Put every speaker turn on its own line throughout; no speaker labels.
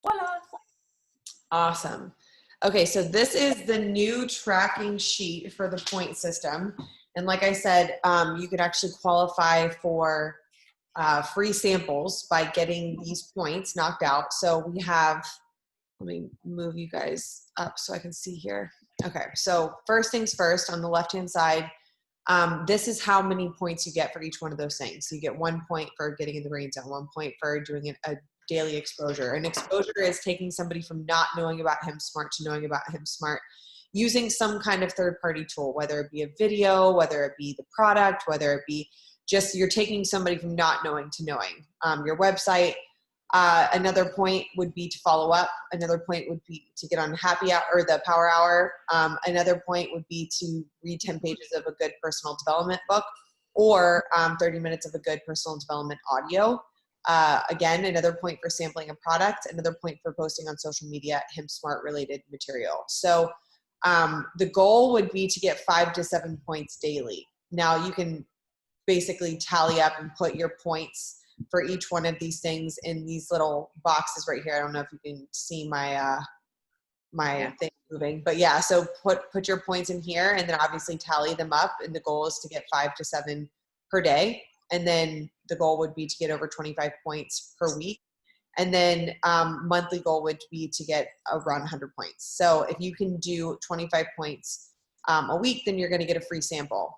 Voila.
Awesome. Okay, so this is the new tracking sheet for the point system. And like I said, you could actually qualify for free samples by getting these points knocked out. So we have, let me move you guys up so I can see here. Okay, so first things first, on the left-hand side, this is how many points you get for each one of those things. So you get 1 point for getting in the green zone, 1 point for doing a daily exposure. And exposure is taking somebody from not knowing about HempSmart to knowing about HempSmart using some kind of third-party tool, whether it be a video, whether it be the product, whether it be just you're taking somebody from not knowing to knowing. Your website. Another point would be to follow up. Another point would be to get on happy hour or the power hour. Another point would be to read 10 pages of a good personal development book or 30 minutes of a good personal development audio. Again, another point for sampling a product, another point for posting on social media, HempSmart related material. So the goal would be to get 5 to 7 points daily. Now you can basically tally up and put your points for each one of these things in these little boxes right here. I don't know if you can see my thing moving, but yeah, so put your points in here and then obviously tally them up. And the goal is to get 5 to 7 per day. And then the goal would be to get over 25 points per week. And then monthly goal would be to get around 100 points. So if you can do 25 points a week, then you're going to get a free sample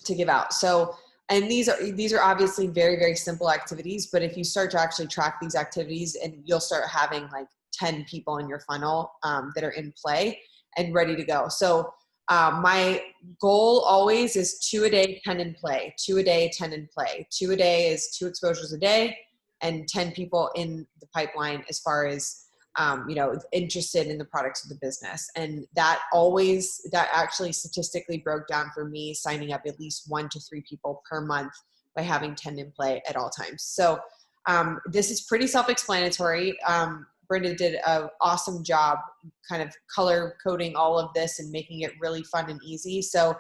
to give out. So, and these are obviously very, very simple activities, but if you start to actually track these activities and you'll start having like 10 people in your funnel that are in play and ready to go. So my goal always is 2 a day, 10 in play, 2 a day, 10 in play. 2 a day is 2 exposures a day and 10 people in the pipeline as far as interested in the products of the business. And that actually statistically broke down for me signing up at least 1 to 3 people per month by having 10 in play at all times. So this is pretty self-explanatory. Brenda did an awesome job kind of color coding all of this and making it really fun and easy. So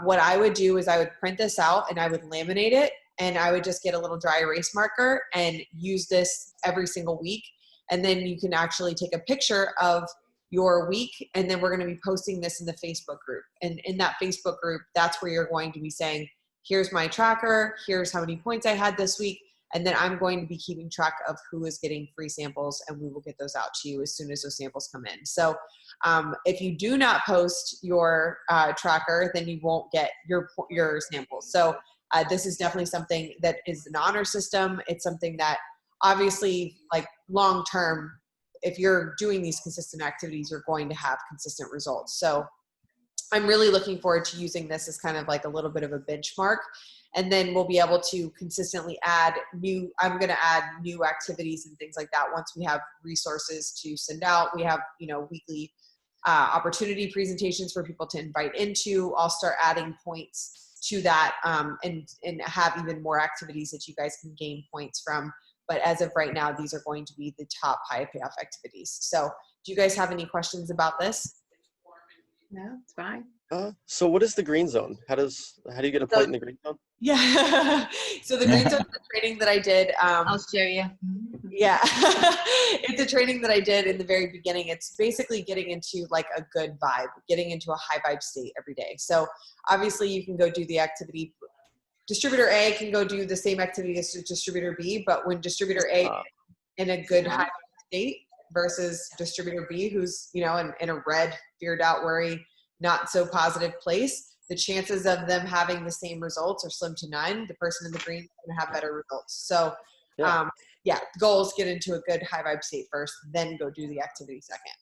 what I would do is I would print this out and I would laminate it and I would just get a little dry erase marker and use this every single week. And then you can actually take a picture of your week and then we're going to be posting this in the Facebook group. And in that Facebook group, that's where you're going to be saying, here's my tracker, here's how many points I had this week. And then I'm going to be keeping track of who is getting free samples and we will get those out to you as soon as those samples come in. So if you do not post your tracker, then you won't get your samples. So this is definitely something that is an honor system. It's something that obviously, like long term, if you're doing these consistent activities, you're going to have consistent results. So I'm really looking forward to using this as kind of like a little bit of a benchmark. And then we'll be able to consistently I'm going to add new activities and things like that once we have resources to send out. We have, weekly opportunity presentations for people to invite into. I'll start adding points to that and have even more activities that you guys can gain points from. But as of right now, these are going to be the top high payoff activities. So do you guys have any questions about this?
No, it's fine.
So what is the green zone? How do you get a point in the green zone?
Yeah. So the green zone is the training that I did.
I'll show you.
Yeah. It's a training that I did in the very beginning. It's basically getting into like a good vibe, getting into a high vibe state every day. So obviously you can go do the activity. Distributor A can go do the same activity as distributor B, but when distributor A in a good high state versus distributor B, who's, in a red, feared out, worry, not so positive place, the chances of them having the same results are slim to none. The person in the green is going to have better results. So the goal is get into a good high vibe state first, then go do the activity second.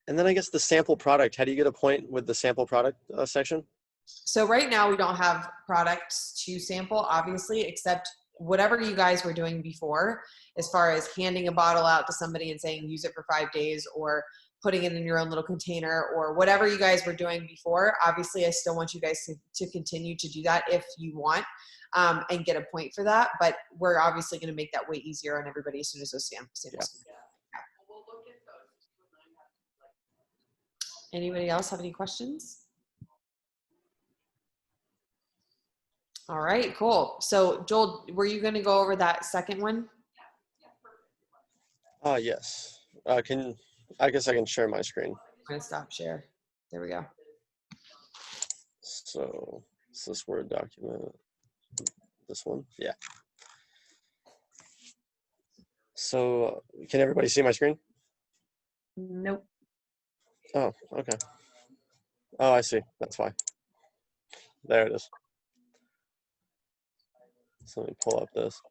And then I guess the sample product, how do you get a point with the sample product section?
So right now we don't have products to sample, obviously, except whatever you guys were doing before, as far as handing a bottle out to somebody and saying, use it for 5 days, or putting it in your own little container, or whatever you guys were doing before. Obviously, I still want you guys to continue to do that if you want and get a point for that. But we're obviously going to make that way easier on everybody as soon as those samples come in. Anybody else have any questions? All right, cool. So Joel, were you going to go over that second one?
Yes. I guess I can share my screen.
I'm gonna stop share. There we go.
So it's this Word document. This one? Yeah. So can everybody see my screen?
Nope.
Oh, okay. Oh, I see. That's why. There it is. So let me pull up this.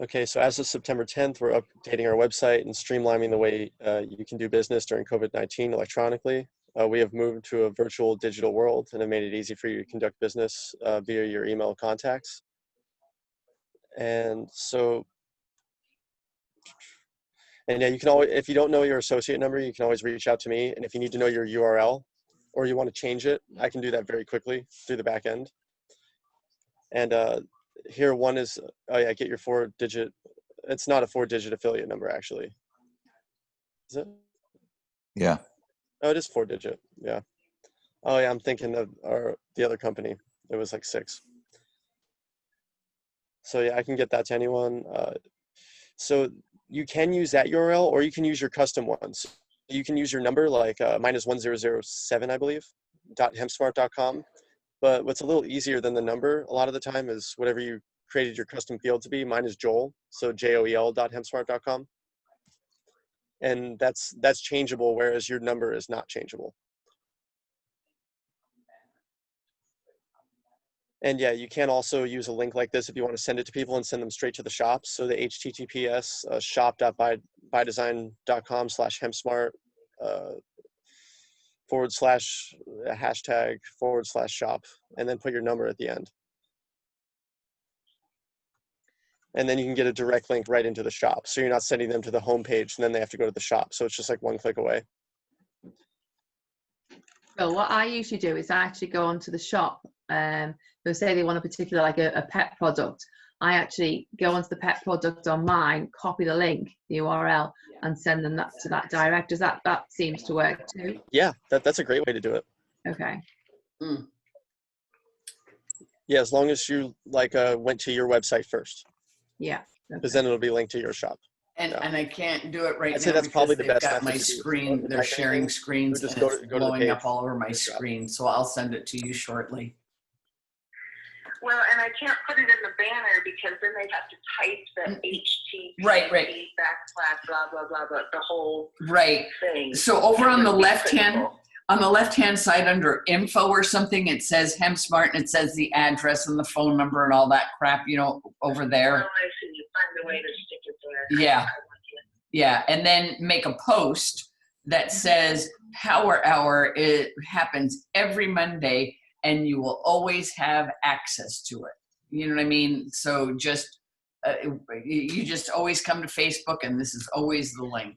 Okay, so as of September 10th, we're updating our website and streamlining the way you can do business during COVID-19 electronically. We have moved to a virtual digital world and have made it easy for you to conduct business via your email contacts. And so, and yeah, you can always, if you don't know your associate number, you can always reach out to me. And if you need to know your URL or you want to change it, I can do that very quickly through the back end. And here one is, oh yeah, get your 4-digit, it's not a 4-digit affiliate number actually. Is it?
Yeah.
Oh, it is 4-digit. Yeah. Oh yeah, I'm thinking of the other company. It was like 6. So yeah, I can get that to anyone. So you can use that URL or you can use your custom ones. You can use your number like mine is 1007, I believe, .hempsmart.com. But what's a little easier than the number a lot of the time is whatever you created your custom field to be. Mine is Joel, so joel.hempsmart.com. And that's changeable, whereas your number is not changeable. And yeah, you can also use a link like this if you want to send it to people and send them straight to the shop. So the HTTPS shop.bydesign.com/hempsmart /#shop, and then put your number at the end. And then you can get a direct link right into the shop. So you're not sending them to the home page and then they have to go to the shop. So it's just like one click away.
So what I usually do is I actually go onto the shop. They'll say they want a particular, like a pet product. I actually go onto the pet product on mine, copy the link, the URL, and send them that to that direct. Does that seems to work too?
Yeah, that's a great way to do it.
Okay.
Yeah, as long as you like went to your website first.
Yeah.
Because then it'll be linked to your shop.
And I can't do it right
I'd say
now
that's
because
probably the
they've
best
got my
method to do it.
screen. They're sharing screens
just
and
go
it's
to the
blowing
page.
up all over my
Good job.
screen. So I'll send it to you shortly.
Well, and I can't put it in the banner because then they have to type the HTTP
Right.
/ blah blah blah blah the whole
Right.
thing.
So over on the
It would be
left hand side under info or something, it says HempSmart and it says the address and the phone number and all that crap, you know, over there.
Oh, I see. You find a way to stick it there.
Yeah. Yeah. And then make a post that says Power Hour. It happens every Monday and you will always have access to it. You know what I mean? So just, you just always come to Facebook and this is always the link.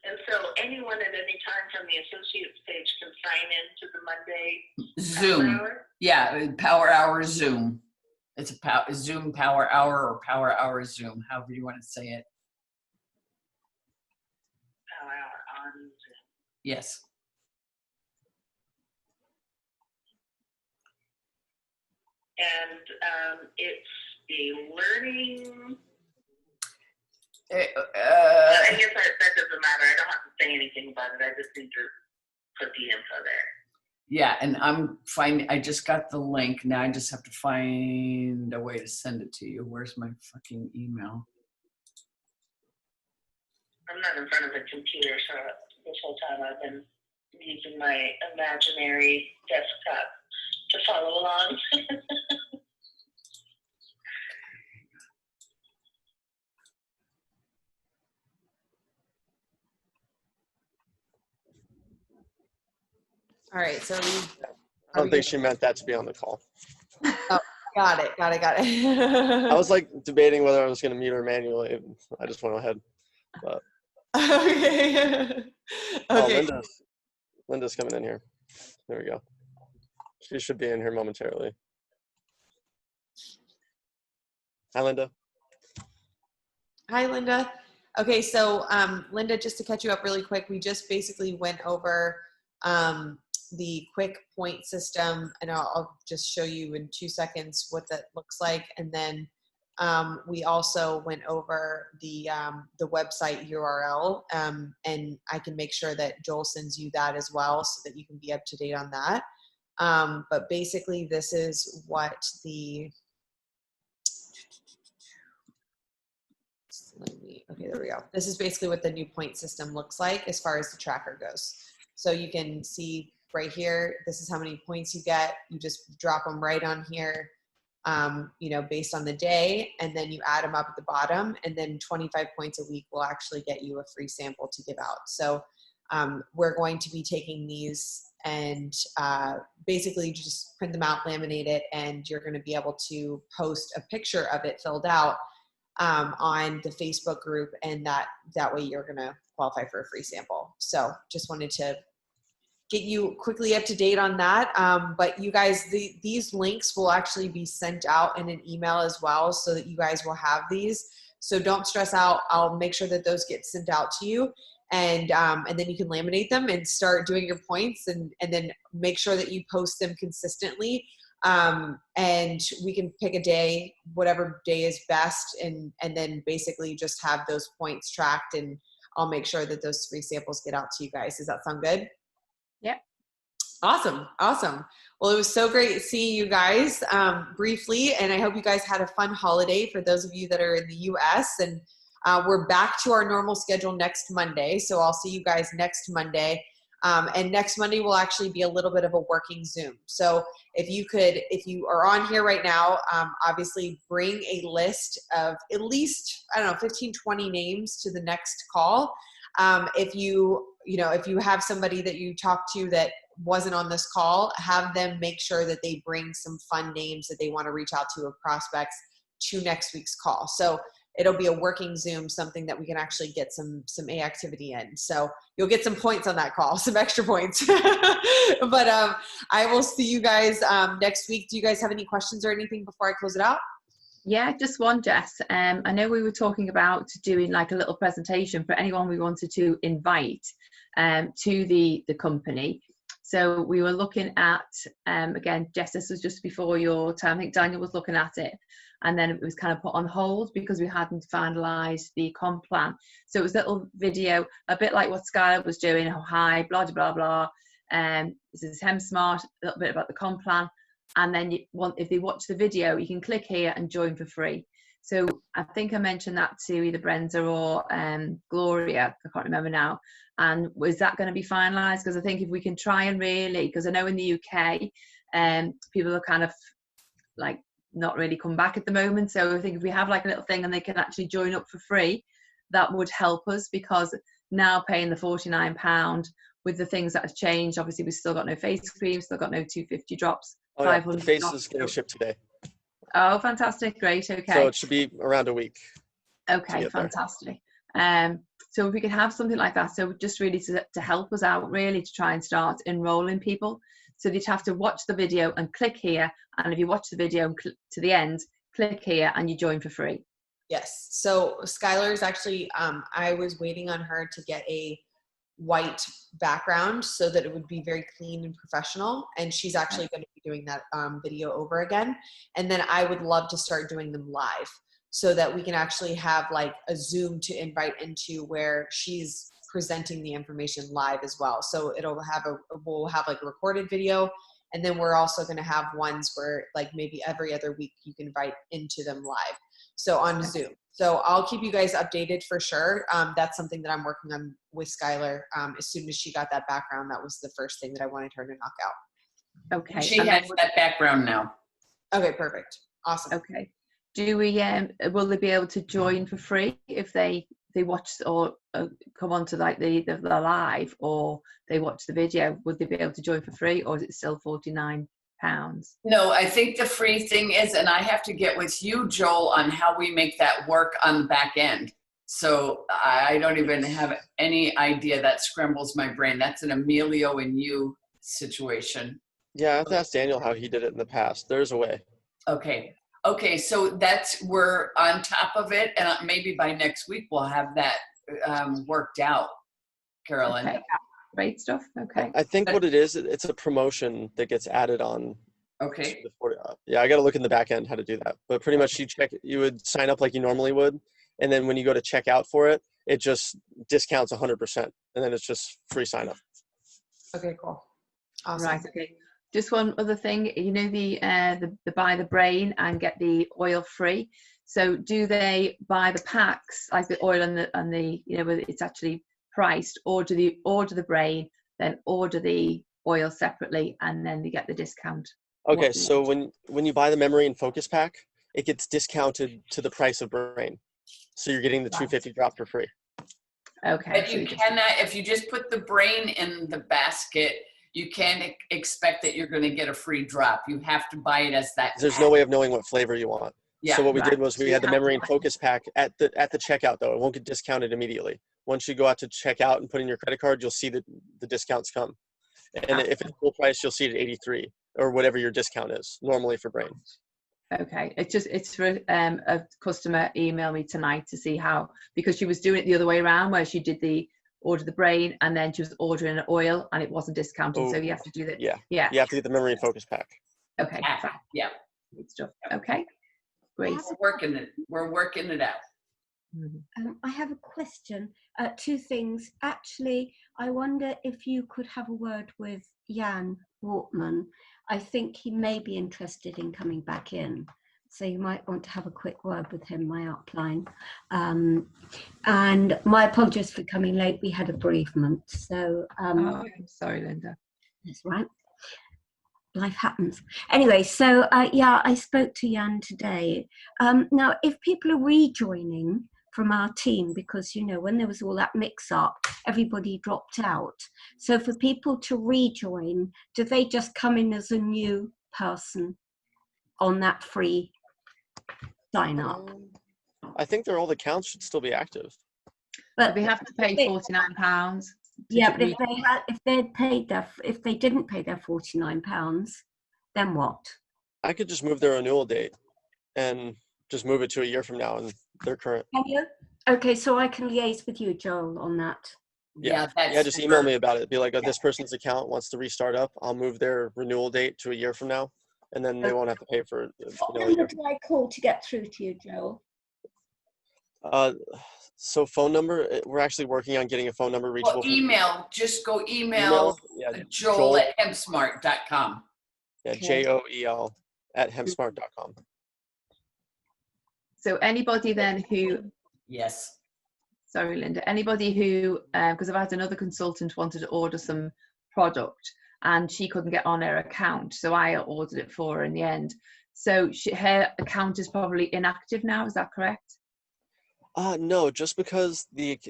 And so anyone at any time from the associates page can sign in to the Monday
Zoom.
Power Hour?
Yeah, Power Hour Zoom. It's a Zoom Power Hour or Power Hour Zoom, however you want to say it.
Power Hour on Zoom.
Yes.
And it's a learning.
Uh,
I guess that doesn't matter. I don't have to say anything about it. I just need to put the info there.
yeah, and I just got the link. Now I just have to find a way to send it to you. Where's my fucking email?
I'm not in front of a computer, so this whole time I've been using my imaginary desktop to follow along.
All right, so
I don't think she meant that to be on the call.
got it.
I was like debating whether I was going to mute her manually. I just went ahead. But
okay.
oh,
Okay.
Linda's coming in here. There we go. She should be in here momentarily. Hi, Linda.
Hi, Linda. Okay, so Linda, just to catch you up really quick, we just basically went over the quick point system, and I'll just show you in 2 seconds what that looks like, and then We also went over the website URL, and I can make sure that Joel sends you that as well so that you can be up to date on that. But basically this is what okay, there we go. This is basically what the new point system looks like as far as the tracker goes. So you can see right here, this is how many points you get. You just drop them right on here, you know, based on the day, and then you add them up at the bottom, and then 25 points a week will actually get you a free sample to give out. So we're going to be taking these and basically just print them out, laminate it, and you're going to be able to post a picture of it filled out on the Facebook group, and that way you're going to qualify for a free sample. So just wanted to get you quickly up to date on that. But you guys, these links will actually be sent out in an email as well, so that you guys will have these. So don't stress out. I'll make sure that those get sent out to you. And then you can laminate them and start doing your points, and then make sure that you post them consistently. And we can pick a day, whatever day is best, and then basically just have those points tracked, and I'll make sure that those free samples get out to you guys. Does that sound good?
Yep.
Awesome. Awesome. Well, it was so great seeing you guys briefly, and I hope you guys had a fun holiday for those of you that are in the US, and we're back to our normal schedule next Monday. So I'll see you guys next Monday. And next Monday will actually be a little bit of a working Zoom. So if you are on here right now, obviously bring a list of at least, I don't know, 15, 20 names to the next call. If you have somebody that you talk to that wasn't on this call, have them make sure that they bring some fun names that they want to reach out to of prospects to next week's call. So it'll be a working Zoom, something that we can actually get some A activity in. So you'll get some points on that call, some extra points. But I will see you guys next week. Do you guys have any questions or anything before I close it out?
Yeah, just one, Jess. I know we were talking about doing like a little presentation for anyone we wanted to invite to the company. So we were looking at, again, Jess, this was just before your time. I think Daniel was looking at it, and then it was kind of put on hold because we hadn't finalised the comp plan. So it was a little video, a bit like what Skylar was doing. Oh, hi, blah, blah, blah. This is HemSmart, a little bit about the comp plan. And then if they watch the video, you can click here and join for free. So I think I mentioned that to either Brenda or Gloria, I can't remember now. And was that going to be finalised? Because I think if we can try and really, because I know in the UK, people are kind of like not really come back at the moment. So I think if we have like a little thing and they can actually join up for free, that would help us, because now paying the £49 with the things that have changed, obviously we've still got no face cream, still got no 250 drops.
Oh, yeah, the face is getting shipped today.
Oh, fantastic. Great. Okay.
So it should be around a week.
Okay, fantastic. So if we could have something like that, so just really to help us out, really to try and start enrolling people. So they'd have to watch the video and click here. And if you watch the video to the end, click here and you join for free.
Yes. So Skylar is actually, I was waiting on her to get a white background so that it would be very clean and professional, and she's actually going to be doing that video over again. And then I would love to start doing them live so that we can actually have like a Zoom to invite into where she's presenting the information live as well. So we'll have like a recorded video, and then we're also going to have ones where like maybe every other week you can invite into them live, so on Zoom. So I'll keep you guys updated for sure. That's something that I'm working on with Skylar. As soon as she got that background, that was the first thing that I wanted her to knock out.
Okay.
She has that background now.
Okay, perfect. Awesome.
Okay. Do we, will they be able to join for free if they watch or come on to like the live, or they watch the video? Would they be able to join for free, or is it still £49?
No, I think the free thing is, and I have to get with you, Joel, on how we make that work on the back end. So I don't even have any idea. That scrambles my brain. That's an Emilio and you situation.
Yeah, I have to ask Daniel how he did it in the past. There's a way.
Okay, so we're on top of it, and maybe by next week we'll have that worked out, Carolyn.
Okay. Great stuff. Okay.
I think what it is, it's a promotion that gets added on
Okay.
Yeah, I got to look in the back end how to do that. But pretty much you would sign up like you normally would. And then when you go to check out for it, it just discounts 100%. And then it's just free sign up.
Okay, cool. Awesome.
Right. Okay. Just one other thing. You know the buy the brain and get the oil free. So do they buy the packs like the oil and the you know whether it's actually priced, or do they order the brain, then order the oil separately, and then they get the discount?
Okay, so when you buy the memory and focus pack, it gets discounted to the price of brain. So you're getting the 250 drop for free.
Okay.
But you cannot, if you just put the brain in the basket, you can't expect that you're going to get a free drop. You have to buy it as that.
There's no way of knowing what flavor you want.
Yeah,
so what we did was we had the memory and focus pack at the checkout though. It won't get discounted immediately. Once you go out to check out and put in your credit card, you'll see the discounts come. And if it's full price, you'll see it at 83 or whatever your discount is normally for brain.
Okay, it's for a customer emailed me tonight to see how, because she was doing it the other way around where she did order the brain and then she was ordering an oil and it wasn't discounted. So you have to do that.
Yeah.
Yeah.
You have to get the memory and focus pack.
Okay. Fine.
Yeah.
Good stuff. Okay. Great.
We're working it out.
I have a question. Two things. Actually, I wonder if you could have a word with Jan Wortman. I think he may be interested in coming back in. So you might want to have a quick word with him, my upline. And my apologies for coming late. We had a bereavement. So
I'm sorry, Linda.
That's right. Life happens. Anyway, so yeah, I spoke to Jan today. Now, if people are rejoining from our team, because, you know, when there was all that mix up, everybody dropped out. So for people to rejoin, do they just come in as a new person on that free sign up?
I think all the accounts should still be active.
But they have to pay £49.
Yeah, but if they didn't pay their £49, then what?
I could just move their renewal date and just move it to a year from now and they're current.
Can you? Okay, so I can liaise with you, Joel, on that.
Yeah, just email me about it. Be like, this person's account wants to restart up. I'll move their renewal date to a year from now, and then they won't have to pay for it.
What number do I call to get through to you, Joel?
So phone number, we're actually working on getting a phone number reachable.
Email, just go email Joel at hempsmart.com.
Yeah, JOEL at hempsmart.com.
So anybody then who,
yes,
sorry, Linda, anybody who, because I've had another consultant wanted to order some product and she couldn't get on her account. So I ordered it for her in the end. So her account is probably inactive now. Is that correct?
No, just because the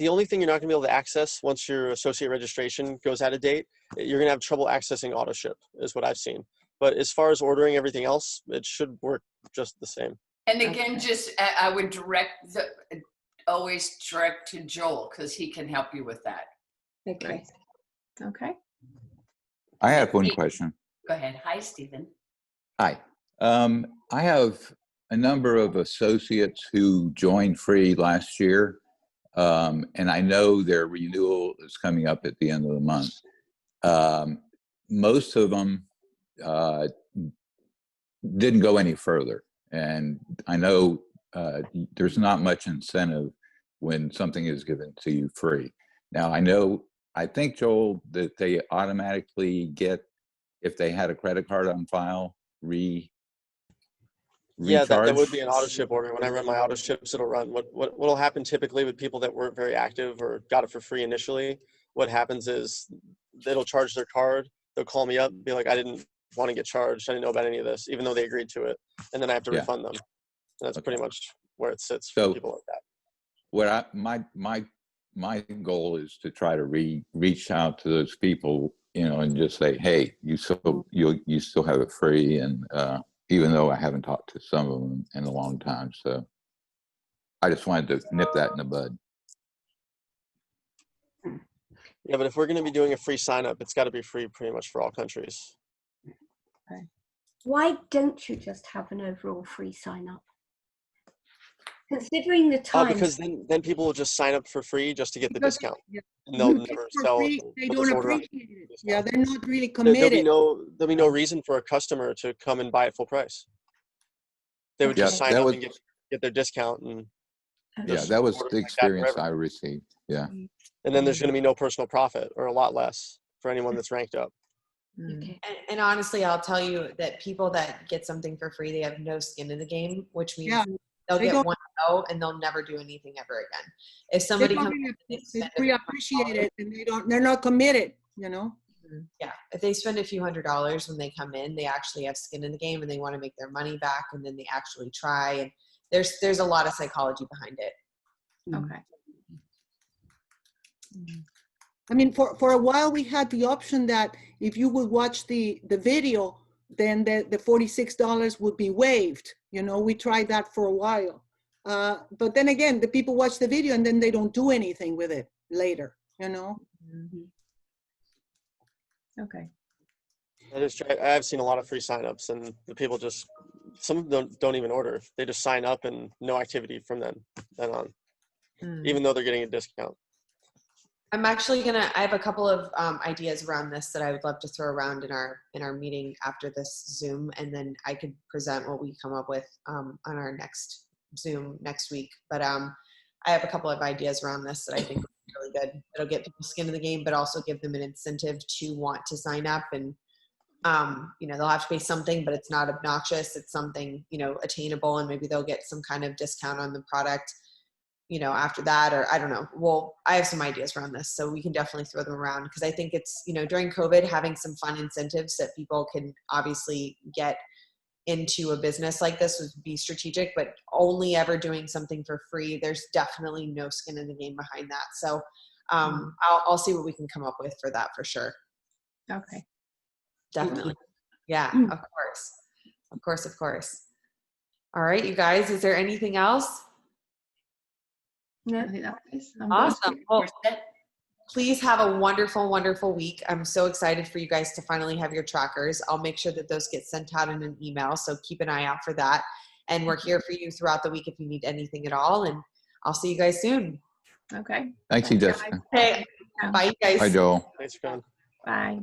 only thing you're not gonna be able to access once your associate registration goes out of date, you're gonna have trouble accessing auto ship is what I've seen. But as far as ordering everything else, it should work just the same.
And again, just I would always direct to Joel because he can help you with that.
Okay. Okay.
I have one question.
Go ahead. Hi, Stephen.
Hi. I have a number of associates who joined free last year, and I know their renewal is coming up at the end of the month. Most of them didn't go any further, and I know there's not much incentive when something is given to you free. Now, I think, Joel, that they automatically get, if they had a credit card on file,
Yeah, that would be an auto ship order. When I run my auto ships, it'll run. What'll happen typically with people that weren't very active or got it for free initially, what happens is it'll charge their card. They'll call me up and be like, I didn't want to get charged. I didn't know about any of this, even though they agreed to it. And then I have to refund them. And that's pretty much where it sits for people like that.
What my goal is to try to reach out to those people, you know, and just say, hey, you still have it free, and even though I haven't talked to some of them in a long time, so I just wanted to nip that in the bud.
Yeah, but if we're going to be doing a free sign up, it's got to be free pretty much for all countries.
Why don't you just have an overall free sign up? considering the time.
Because then people will just sign up for free just to get the
Because-
discount,
yeah.
and they'll
It's
never
for
sell.
free, they
they'll
don't
just order on
appreciate it. Yeah,
discount.
they're not really
There'll be
committed.
no reason for a customer to come and buy it full price. They would just
Okay.
sign
that
up
was
and get their discount, and
yeah,
just
that was
order
the
like that
experience
forever.
I received. Yeah.
And then there's going to be no personal profit, or a lot less, for anyone that's ranked up.
Okay.
And honestly, I'll tell you that people that get something for free, they have no skin in the game, which means
Yeah,
they'll
they
get
don't-
one no and they'll never do anything ever again. If
They
somebody
don't
comes
really
in and they
they
spend a
really
few
appreciate
$100,
it, and they're not committed,
yeah, if they spend a few $100s when they come in, they actually have skin in the game and they want to make their money back, and then they actually try. And there's a lot of psychology behind it.
Okay.
I mean, for a while we had the option that if you would watch the video, then the $46 would be waived. We tried that for a while. But then again, the people watch the video and then they don't do anything with it later,
Okay.
That is true. I've seen a lot of free signups, and the people just, some of them don't even order. They just sign up and no activity from then on, even though they're getting a discount.
I'm actually I have a couple of ideas around this that I would love to throw around in our meeting after this Zoom, and then I could present what we come up with on our next Zoom next week. But I have a couple of ideas around this that I think are really good. It'll get people skin in the game, but also give them an incentive to want to sign up. And they'll have to pay something, but it's not obnoxious. It's something attainable, and maybe they'll get some kind of discount on the product after that, or I don't know. Well, I have some ideas around this, so we can definitely throw them around, because I think it's, during COVID, having some fun incentives that people can obviously get into a business like this would be strategic, but only ever doing something for free, there's definitely no skin in the game behind that. So I'll see what we can come up with for that, for sure.
Okay.
Definitely. Yeah, of course. All right, you guys, is there anything else?
I think that is.
Awesome. Well, please have a wonderful, wonderful week. I'm so excited for you guys to finally have your trackers. I'll make sure that those get sent out in an email, so keep an eye out for that. And we're here for you throughout the week if you need anything at all. And I'll see you guys soon.
Okay.
Thank you, Jessica.
Okay. Bye, you guys.
Bye, Joel.
Thanks for coming.
Bye.